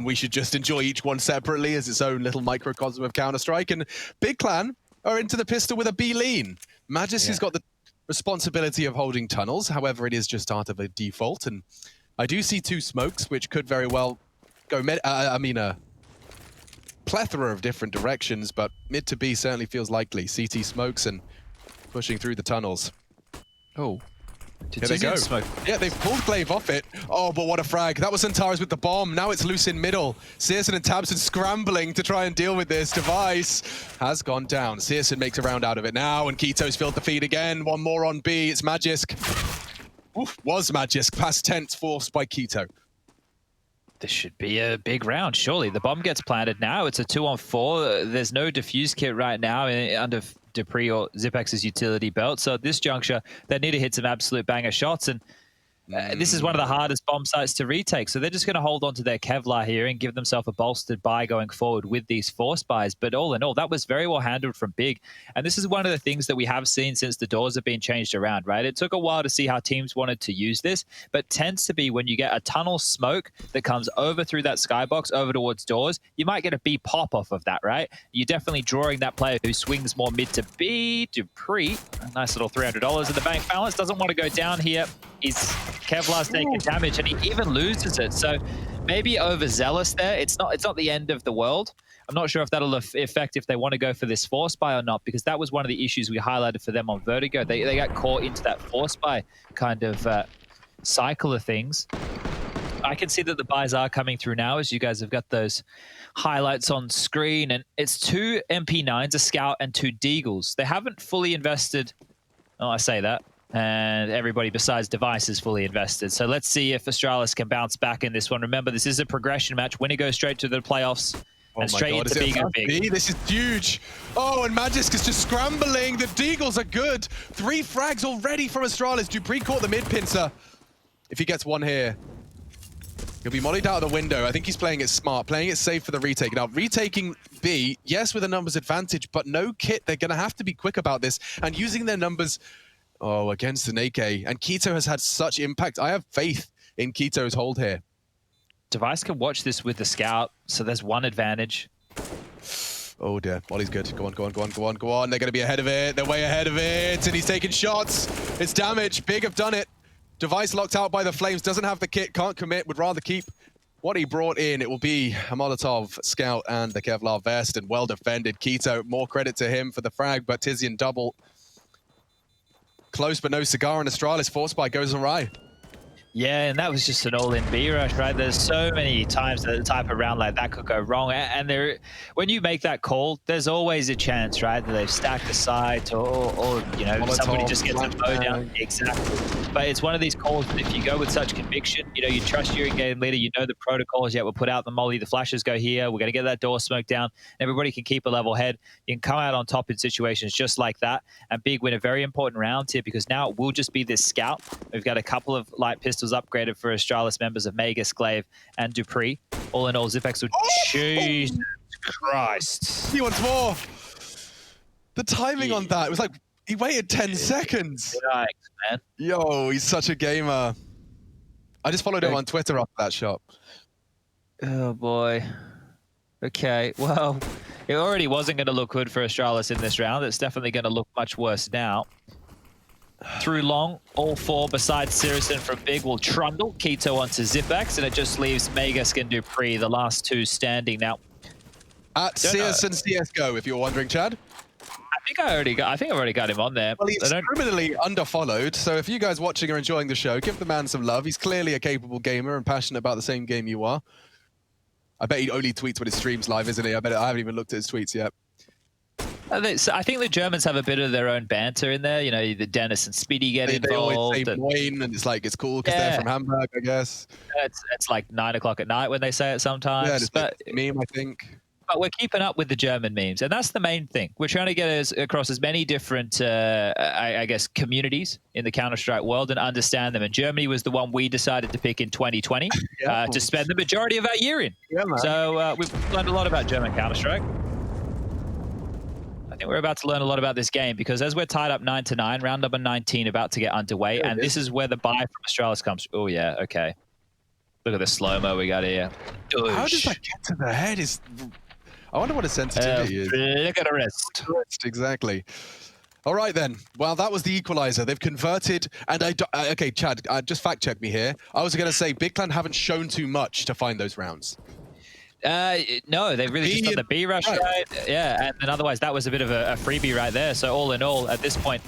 We should just enjoy each one separately as its own little microcosm of Counter-Strike. And Big Clan are into the pistol with a B lean. Magis has got the responsibility of holding tunnels. However, it is just out of a default. And I do see 2 smokes, which could very well go a plethora of different directions, but mid to B certainly feels likely. CT smokes and pushing through the tunnels. Oh. Here they go. Smoke? Yeah, they've pulled Glaive off it. Oh, but what a frag. That was Antares with the bomb. Now it's loose in middle. Searson and Tabson scrambling to try and deal with this. Device has gone down. Searson makes a round out of it now, and Keto's filled the feed again. One more on B. It's Magisk. Oof, was Magisk. Past tense forced by Keto. This should be a big round, surely. The bomb gets planted now. It's a 2-on-4. There's no defuse kit right now under Dupree or Zipex's utility belt. So at this juncture, they need to hit some absolute banger shots. And this is one of the hardest bomb sites to retake. So they're just going to hold on to their Kevlar here and give themselves a bolstered buy going forward with these force buys. But all in all, that was very well handled from Big. And this is one of the things that we have seen since the doors have been changed around, right? It took a while to see how teams wanted to use this, but tends to be when you get a tunnel smoke that comes over through that skybox over towards doors, you might get a B pop off of that, right? You're definitely drawing that player who swings more mid to B. Dupree, a nice little $300 in the bank balance, doesn't want to go down here. His Kevlar's taking damage, and he even loses it. So maybe overzealous there. It's not the end of the world. I'm not sure if that'll affect if they want to go for this force buy or not, because that was one of the issues we highlighted for them on Vertigo. They got caught into that force buy kind of cycle of things. I can see that the buys are coming through now as you guys have got those highlights on screen, and it's 2 MP9s, a Scout, and 2 Deagles. They haven't fully invested. Oh, I say that. And everybody besides Device is fully invested. So let's see if Astralis can bounce back in this one. Remember, this is a progression match. Winner goes straight to the playoffs and straight into big. This is huge. Oh, and Magisk is just scrambling. The Deagles are good. 3 frags already from Astralis. Dupree caught the mid-pincer. If he gets one here, he'll be mollied out of the window. I think he's playing it smart, playing it safe for the retake. Now, retaking B, yes, with a numbers advantage, but no kit. They're going to have to be quick about this. And using their numbers... Oh, against an AK. And Keto has had such impact. I have faith in Keto's hold here. Device can watch this with the Scout, so there's one advantage. Oh dear, Molly's good. Go on, go on, go on, go on, go on. They're going to be ahead of it. They're way ahead of it. And he's taking shots. It's damage. Big have done it. Device locked out by the flames. Doesn't have the kit. Can't commit. Would rather keep what he brought in. It will be a Molotov, Scout, and the Kevlar vest. And well defended. Keto, more credit to him for the frag, but Tizian double. Close but no cigar, and Astralis force buy goes awry. Yeah, and that was just an all-in B rush, right? There's so many times that the type of round like that could go wrong, and there, when you make that call, there's always a chance, right, that they've stacked the sides, or you know, Molotov, somebody just gets a bow down. flashbang. Exactly. But it's one of these calls that if you go with such conviction, you know, you trust your in-game leader, you know the protocols. Yeah, we'll put out the molly, the flashes go here. We're going to get that door smoke down. Everybody can keep a level head. You can come out on top in situations just like that, and Big win a very important round here because now it will just be this scout. We've got a couple of light pistols upgraded for Astralis members of Magus, Glaive, and Dupree. All in all, Zipex will... Jesus Christ. He wants more. The timing on that, it was like, he waited 10 seconds. Yikes, man. Yo, he's such a gamer. I just followed him on Twitter after that shot. Oh, boy. Okay, well, it already wasn't going to look good for Astralis in this round. It's definitely going to look much worse now. Through long, all four besides Sirison from Big will trundle Keto onto Zipex, and it just leaves Magus and Dupree, the last two standing now. At Sirison CSGO, if you're wondering, Chad. I think I've already got him on there. Well, he's criminally underfollowed, so if you guys watching are enjoying the show, give the man some love. He's clearly a capable gamer and passionate about the same game you are. I bet he only tweets when his stream's live, isn't he? I haven't even looked at his tweets yet. I think the Germans have a bit of their own banter in there. You know, the Dennis and Speedy get involved. They always say Moin, and it's like, it's cool because they're from Hamburg, I guess. It's like 9 o'clock at night when they say it sometimes. Yeah, it's like a meme, I think. But we're keeping up with the German memes, and that's the main thing. We're trying to get across as many different, I guess, communities in the Counter-Strike world and understand them. And Germany was the one we decided to pick in 2020 to spend the majority of our year in. Yeah, man. So we've learned a lot about German Counter-Strike. I think we're about to learn a lot about this game because as we're tied up 9-9, round number 19 about to get underway, and this is where the buy from Astralis comes. Oh, yeah, okay. Look at the slow-mo we got here. How does that get to the head? I wonder what a sensitivity is. Look at the wrist. Exactly. All right, then. Well, that was the equalizer. They've converted, and okay, Chad, just fact check me here. I was going to say Big Clan haven't shown too much to find those rounds. No, they've really just done the B rush, right? Yeah, and otherwise that was a bit of a freebie right there. So all in all, at this point,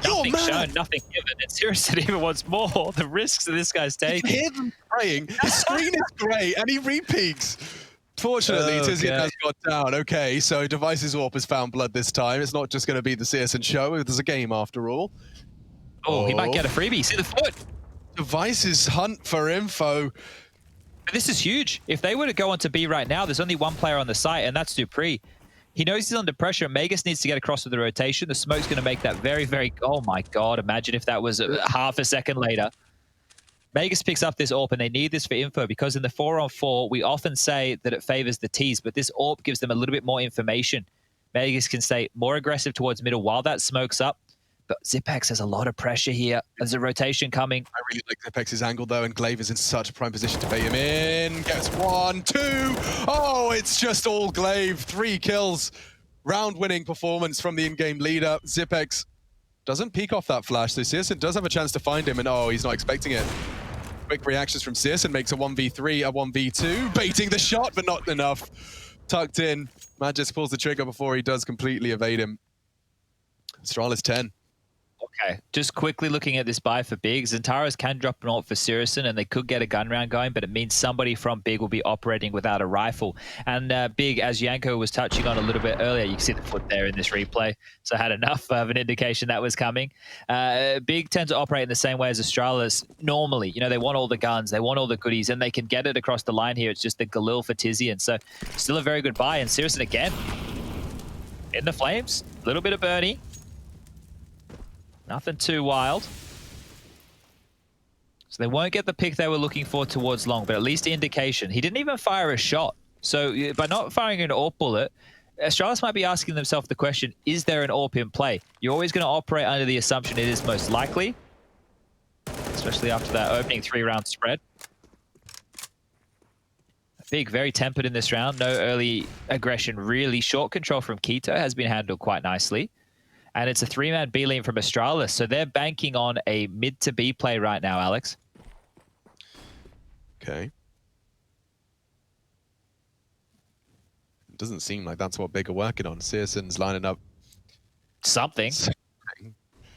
nothing shown, nothing given. And seriously, even wants more. The risks that this guy's taking. You can hear them praying. His screen is grey, and he repeaks. Fortunately, Tizian has got down. Okay, so Devices Warp has found blood this time. It's not just going to be the CSN show. There's a game after all. Oh, he might get a freebie. See the foot. Devices hunt for info. But this is huge. If they were to go on to B right now, there's only one player on the site, and that's Dupree. He knows he's under pressure. Magus needs to get across with the rotation. The smoke's going to make that very, very... Oh, my God. Imagine if that was half a second later. Magus picks up this AWP, and they need this for info because in the 4-on-4, we often say that it favors the Ts, but this AWP gives them a little bit more information. Magus can stay more aggressive towards middle while that smoke's up. But Zipex has a lot of pressure here. There's a rotation coming. I really like Zipex's angle, though, and Glaive is in such a prime position to bait him in. Gets 1, 2. Oh, it's just all Glaive. 3 kills. Round-winning performance from the in-game leader. Zipex doesn't peek off that flash, so Searson does have a chance to find him, and oh, he's not expecting it. Quick reactions from Searson makes a 1v3, a 1v2. Baiting the shot, but not enough. Tucked in. Magis pulls the trigger before he does completely evade him. Astralis 10. Okay, just quickly looking at this buy for Big. Zentaros can drop an ult for Sirison, and they could get a gun round going, but it means somebody from Big will be operating without a rifle. And Big, as Yanko was touching on a little bit earlier, you can see the foot there in this replay, so I had enough of an indication that was coming. Big tend to operate in the same way as Astralis normally. You know, they want all the guns, they want all the goodies, and they can get it across the line here. It's just the Galil for Tizian, so still a very good buy. And Sirison again, in the flames, a little bit of Bernie. Nothing too wild. So they won't get the pick they were looking for towards long, but at least the indication. He didn't even fire a shot. So by not firing an AWP bullet, Astralis might be asking themselves the question, is there an AWP in play? You're always going to operate under the assumption it is most likely, especially after that opening 3-round spread. Big, very tempered in this round. No early aggression, really. Short control from Keto has been handled quite nicely. And it's a 3-man B lane from Astralis. So they're banking on a mid to B play right now, Alex. Okay. It doesn't seem like that's what Big are working on. Searson's lining up something.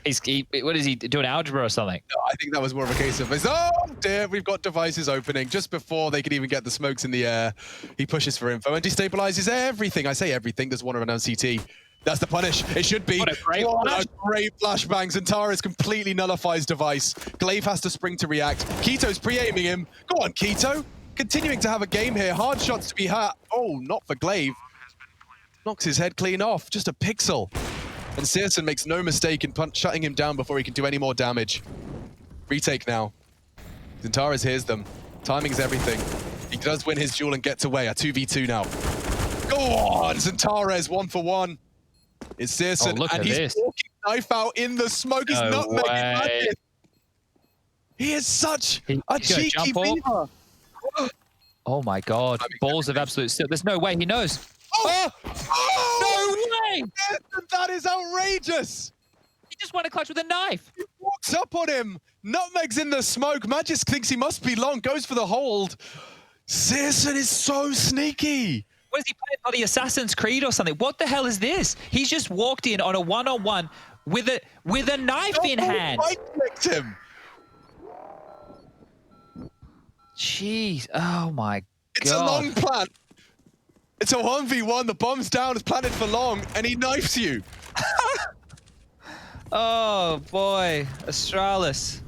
What is he doing, algebra or something? No, I think that was more of a case of, oh dear, we've got devices opening. Just before they could even get the smokes in the air, he pushes for info and destabilizes everything. I say everything, there's one around CT. That's the punish. It should be. What a great flashbang. Xantares completely nullifies device. Glaive has to spring to react. Keto's pre-aiming him. Go on, Keto. Continuing to have a game here. Hard shots to be hurt. Oh, not for Glaive. Knocks his head clean off. Just a pixel. And Searson makes no mistake in shutting him down before he can do any more damage. Retake now. Xantares hears them. Timing's everything. He does win his duel and gets away. A 2v2 now. Go on, Xantares, 1-for-1. It's Searson, and he's walking knife out in the smoke. He's not making magic. He is such a cheeky beaver. Oh my god. Balls of absolute steel. There's no way he knows. Oh! No way! That is outrageous! He just won a clutch with a knife. He walks up on him. Nutmeg's in the smoke. Magis thinks he must be long. Goes for the hold. Searson is so sneaky. What is he playing for, the Assassin's Creed or something? What the hell is this? He's just walked in on a one-on-one with a knife in hand. Right-clicked him. Jeez. Oh my god. It's a long plant. It's a 1v1. The bomb's down. It's planted for long, and he knifes you. Oh boy, Astralis.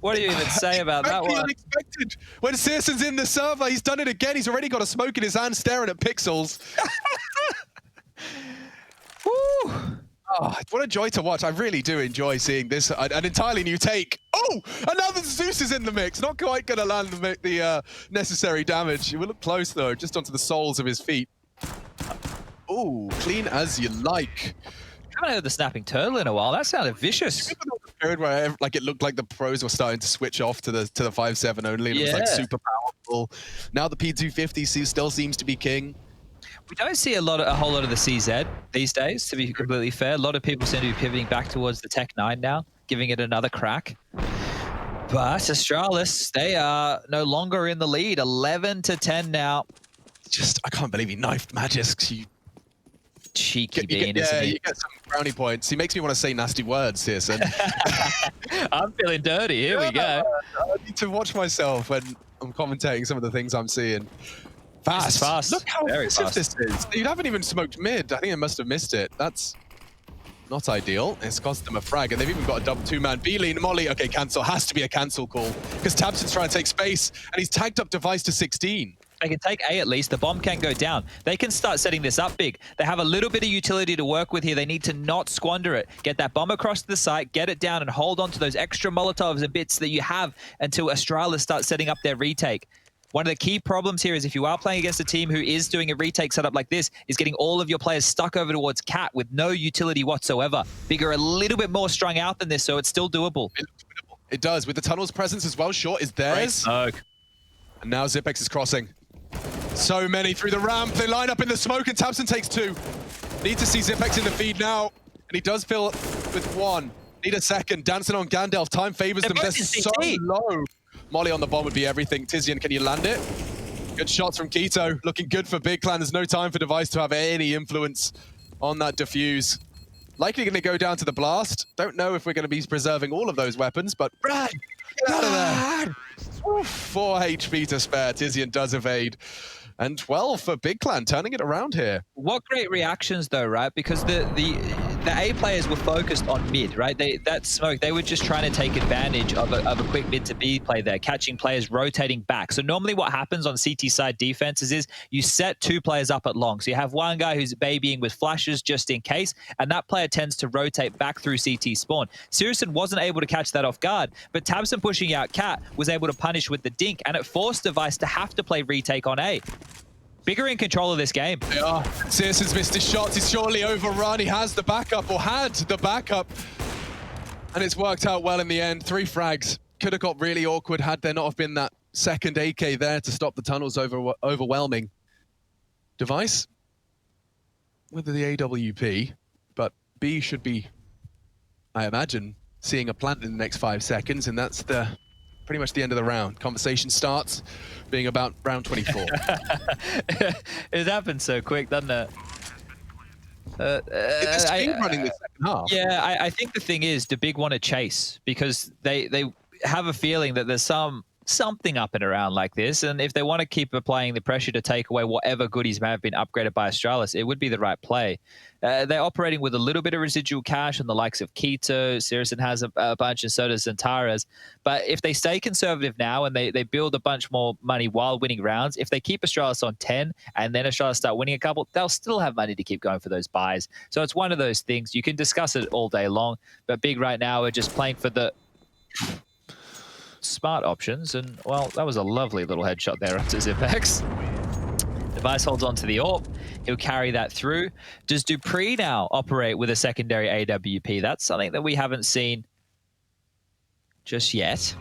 What do you even say about that one? Unexpected. When Searson's in the server, he's done it again. He's already got a smoke in his hand, staring at pixels. Woo! Oh, what a joy to watch. I really do enjoy seeing this. An entirely new take. Oh, another Zeus is in the mix. Not quite going to land the necessary damage. It will look close, though, just onto the soles of his feet. Oh, clean as you like. I haven't heard the snapping turtle in a while. That sounded vicious. Period where it looked like the pros were starting to switch off to the 5-7 only, and it was like super powerful. Now the P250 still seems to be king. We don't see a whole lot of the CZ these days, to be completely fair. A lot of people seem to be pivoting back towards the Tech 9 now, giving it another crack. But Astralis, they are no longer in the lead, 11-10 now. Just, I can't believe he knifed Magis. You cheeky bean, isn't he? You get some brownie points. He makes me want to say nasty words, Searson. I'm feeling dirty. Here we go. I need to watch myself when I'm commentating some of the things I'm seeing. Fast. Fast. Look how very aggressive fast. this is. You haven't even smoked mid. I think I must have missed it. That's not ideal. It's cost them a frag, and they've even got a double two-man. B-lean, Molly. Okay, cancel. Has to be a cancel call because Tabson's trying to take space, and he's tagged up device to 16. They can take A at least. The bomb can go down. They can start setting this up big. They have a little bit of utility to work with here. They need to not squander it. Get that bomb across the site, get it down, and hold on to those extra Molotovs and bits that you have until Astralis starts setting up their retake. One of the key problems here is if you are playing against a team who is doing a retake setup like this, is getting all of your players stuck over towards Cat with no utility whatsoever. Big are a little bit more strung out than this, so it's still doable. It does, with the tunnel's presence as well. Short is theirs. And now Zipex is crossing. So many through the ramp. They line up in the smoke, and Tabson takes two. Need to see Zipex in the feed now, and he does fill with one. Need a second. Dancing on Gandalf. Time favors them. They're so low. Molly on the bomb would be everything. Tizian, can you land it? Good shots from Keto. Looking good for Big Clan. There's no time for Device to have any influence on that defuse. Likely going to go down to the blast. Don't know if we're going to be preserving all of those weapons, but Brad, get out of there. Oof, 4 HP to spare. Tizian does evade. And 12 for Big Clan, turning it around here. What great reactions though, right? Because the A players were focused on mid, right? That smoke, they were just trying to take advantage of a quick mid to B play there, catching players rotating back. So normally what happens on CT side defenses is you set 2 players up at long. So you have one guy who's babying with flashes just in case, and that player tends to rotate back through CT spawn. Searson wasn't able to catch that off guard, but Tabson pushing out Cat was able to punish with the dink, and it forced Device to have to play retake on A. Bigger in control of this game. They are. Searson's missed his shots. He's surely overrun. He has the backup, or had the backup. And it's worked out well in the end. 3 frags. Could have got really awkward had there not have been that second AK there to stop the tunnels overwhelming. Device with the AWP, but B should be, I imagine, seeing a plant in the next 5 seconds, and that's pretty much the end of the round. Conversation starts being about round 24. It happens so quick, doesn't it? This team running the second half. Yeah, I think the thing is, the Big want to chase because they have a feeling that there's something up and around like this, and if they want to keep applying the pressure to take away whatever goodies may have been upgraded by Astralis, it would be the right play. They're operating with a little bit of residual cash on the likes of Keto, Sirison has a bunch, and so does Zantares. But if they stay conservative now and they build a bunch more money while winning rounds, if they keep Astralis on 10 and then Astralis start winning a couple, they'll still have money to keep going for those buys. So it's one of those things. You can discuss it all day long, but Big right now are just playing for the smart options, and well, that was a lovely little headshot there onto Zipex. Device holds on to the AWP. He'll carry that through. Does Dupree now operate with a secondary AWP? That's something that we haven't seen just yet.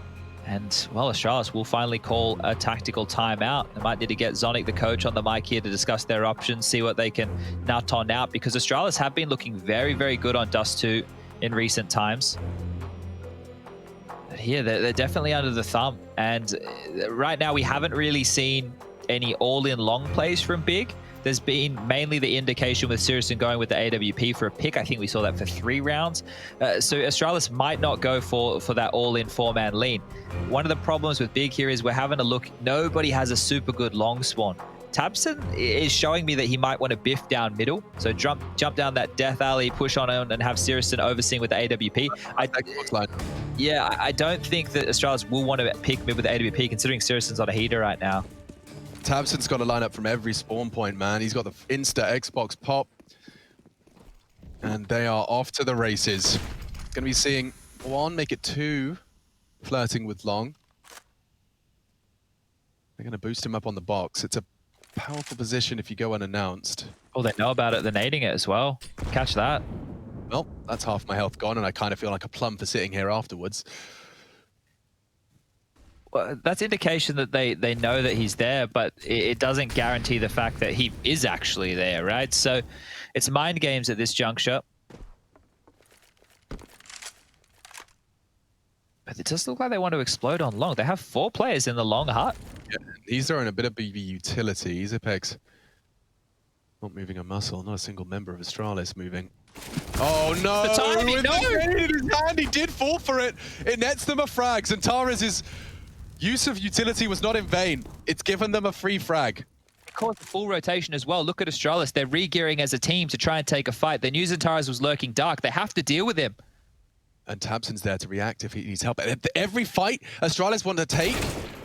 And, well, Astralis will finally call a tactical timeout. They might need to get Zonic, the coach, on the mic here to discuss their options, see what they can nut on out, because Astralis have been looking very, very good on Dust2 in recent times. But here, they're definitely under the thumb. And right now, we haven't really seen any all-in long plays from Big. There's been mainly the indication with Sirison going with the AWP for a pick. I think we saw that for 3 rounds. So Astralis might not go for that all-in 4-man lean. One of the problems with Big here is we're having a look. Nobody has a super good long spawn. Tabson is showing me that he might want to biff down middle. So jump down that death alley, push on and have Sirison overseeing with the AWP. I don't think that Astralis will want to pick mid with the AWP, considering Sirison's on a heater right now. Tabson's got a line up from every spawn point, man. He's got the Insta Xbox pop. And they are off to the races. Gonna be seeing 1, make it 2, flirting with long. They're gonna boost him up on the box. It's a powerful position if you go unannounced. Oh, they know about it. They're nading it as well. Catch that. Well, that's half my health gone, and I kind of feel like a plum for sitting here afterwards. Well, that's indication that they know that he's there, but it doesn't guarantee the fact that he is actually there, right? So it's mind games at this juncture. But it does look like they want to explode on long. They have 4 players in the long hut. Yeah, he's throwing a bit of BB utility. Zipex not moving a muscle. Not a single member of Astralis moving. Oh no! The timing, With no! the grenade in his hand, he did fall for it. It nets them a frag. Zantares' use of utility was not in vain. It's given them a free frag. It caused a full rotation as well. Look at Astralis. They're re-gearing as a team to try and take a fight. They knew Zantares was lurking dark. They have to deal with him. And Tabson's there to react if he needs help. Every fight Astralis want to take,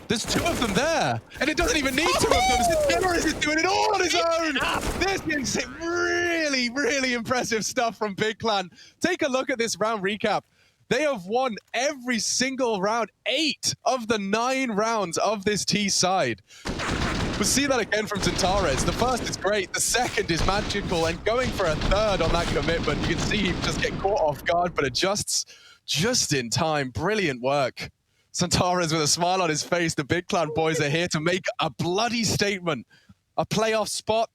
there's 2 of them there. And it doesn't even need 2 of them. Zantares is doing it all on his own. This is really, really impressive stuff from Big Clan. Take a look at this round recap. They have won every single round, 8 of the 9 rounds of this T side. We'll see that again from Zantares. The first is great, the second is magical, and going for a third on that commitment. You can see him just get caught off guard, but adjusts just in time. Brilliant work. Zantares with a smile on his face. The Big Clan boys are here to make a bloody statement. A playoff spot,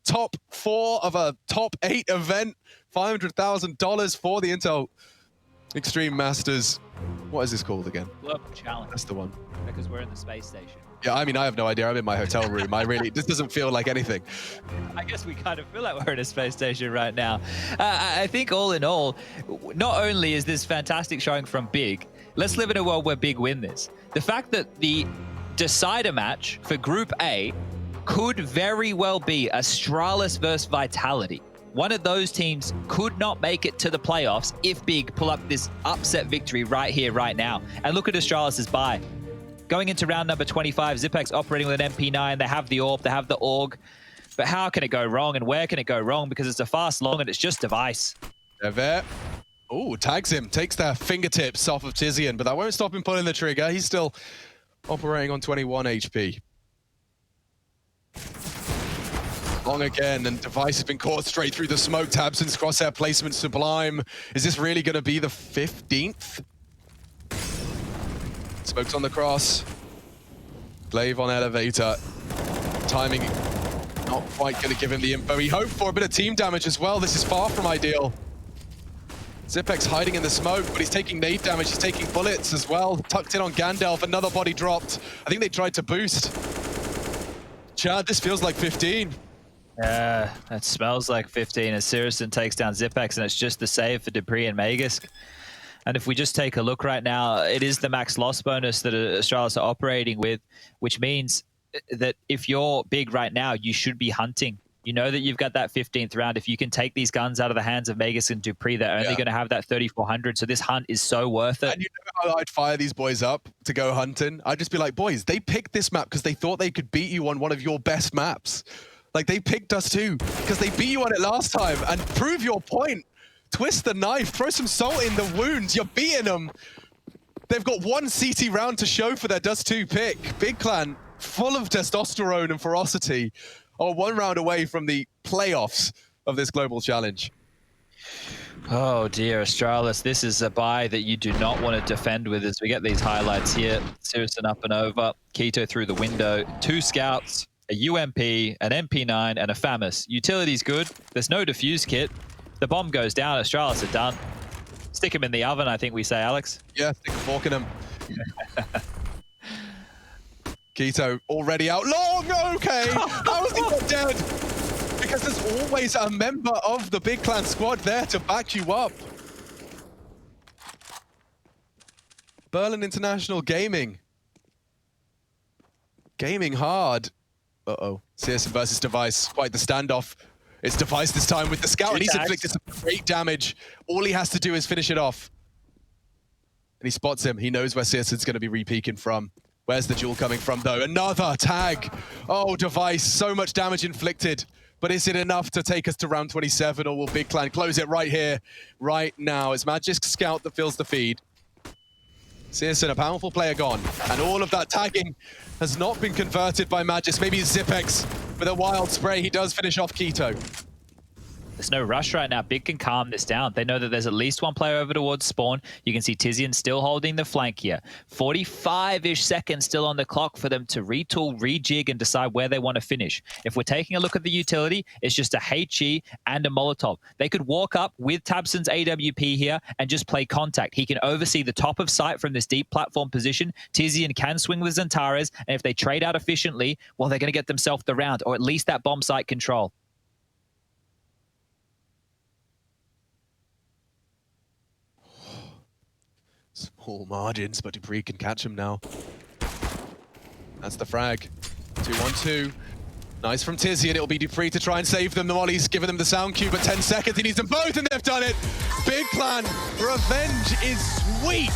top 4 of a top 8 event, $500,000 for the Intel Extreme Masters. What is this called again? Global Challenge. That's the one. Because we're in the space station. Yeah, I mean, I have no idea. I'm in my hotel room. This doesn't feel like anything. I guess we kind of feel like we're in a space station right now. I think all in all, not only is this fantastic showing from Big, let's live in a world where Big win this. The fact that the decider match for Group A could very well be Astralis versus Vitality. One of those teams could not make it to the playoffs if Big pull up this upset victory right here, right now. And look at Astralis' buy. Going into round number 25, Zipex operating with an MP9. They have the AWP, they have the AUG. But how can it go wrong and where can it go wrong? Because it's a fast long and it's just device. There. Oh, tags him. Takes the fingertips off of Tizian, but that won't stop him pulling the trigger. He's still operating on 21 HP. Long again, and device has been caught straight through the smoke. Tabson's crosshair placement sublime. Is this really going to be the 15th? Smokes on the cross. Glaive on elevator. Timing not quite going to give him the info he hoped for. A bit of team damage as well. This is far from ideal. Zipex hiding in the smoke, but he's taking nade damage. He's taking bullets as well. Tucked in on Gandalf. Another body dropped. I think they tried to boost. Chad, this feels like 15. Yeah, that smells like 15 as Sirison takes down Zipex, and it's just the save for Dupree and Magisk. And if we just take a look right now, it is the max loss bonus that Astralis are operating with, which means that if you're big right now, you should be hunting. You know that you've got that 15th round. If you can take these guns out of the hands of Magisk and Dupree, they're only going to have that 3,400. So this hunt is so worth it. And you know how I'd fire these boys up to go hunting? I'd just be like, boys, they picked this map because they thought they could beat you on one of your best maps. Like, they picked Dust2 because they beat you on it last time. And prove your point. Twist the knife. Throw some salt in the wounds. You're beating them. They've got one CT round to show for their Dust2 pick. Big Clan, full of testosterone and ferocity, are 1 round away from the playoffs of this global challenge. Oh dear, Astralis, this is a buy that you do not want to defend with as we get these highlights here. Sirison up and over, Keto through the window, 2 scouts, a UMP, an MP9, and a FAMAS. Utility's good, there's no defuse kit. The bomb goes down, Astralis are done. Stick him in the oven, I think we say, Alex. Yeah, stick a fork in him. Keto already out. Long, okay. How is he not dead? Because there's always a member of the Big Clan squad there to back you up. Berlin International Gaming. Gaming hard. Uh-oh. Sirison versus Device. Quite the standoff. It's Device this time with the scout, and he's inflicted some great damage. All he has to do is finish it off. And he spots him. He knows where Sirson's going to be re-peeking from. Where's the duel coming from, though? Another tag. Oh, Device, so much damage inflicted. But is it enough to take us to round 27, or will Big Clan close it right here, right now? It's Magisk Scout that fills the feed. Sirson, a powerful player gone. And all of that tagging has not been converted by Magisk. Maybe Zipex with a wild spray. He does finish off Keto. There's no rush right now. Big can calm this down. They know that there's at least 1 player over towards spawn. You can see Tizian still holding the flank here. 45-ish seconds still on the clock for them to retool, rejig, and decide where they want to finish. If we're taking a look at the utility, it's just a HE and a Molotov. They could walk up with Tabson's AWP here and just play contact. He can oversee the top of sight from this deep platform position. Tizian can swing with Zantares, and if they trade out efficiently, well, they're going to get themselves the round, or at least that bomb site control. Small margins, but Dupree can catch him now. That's the frag. 2-1-2. Nice from Tizian. It'll be Dupree to try and save them. The Molly's given them the sound cue, but 10 seconds. He needs them both, and they've done it. Big Clan. Revenge is sweet.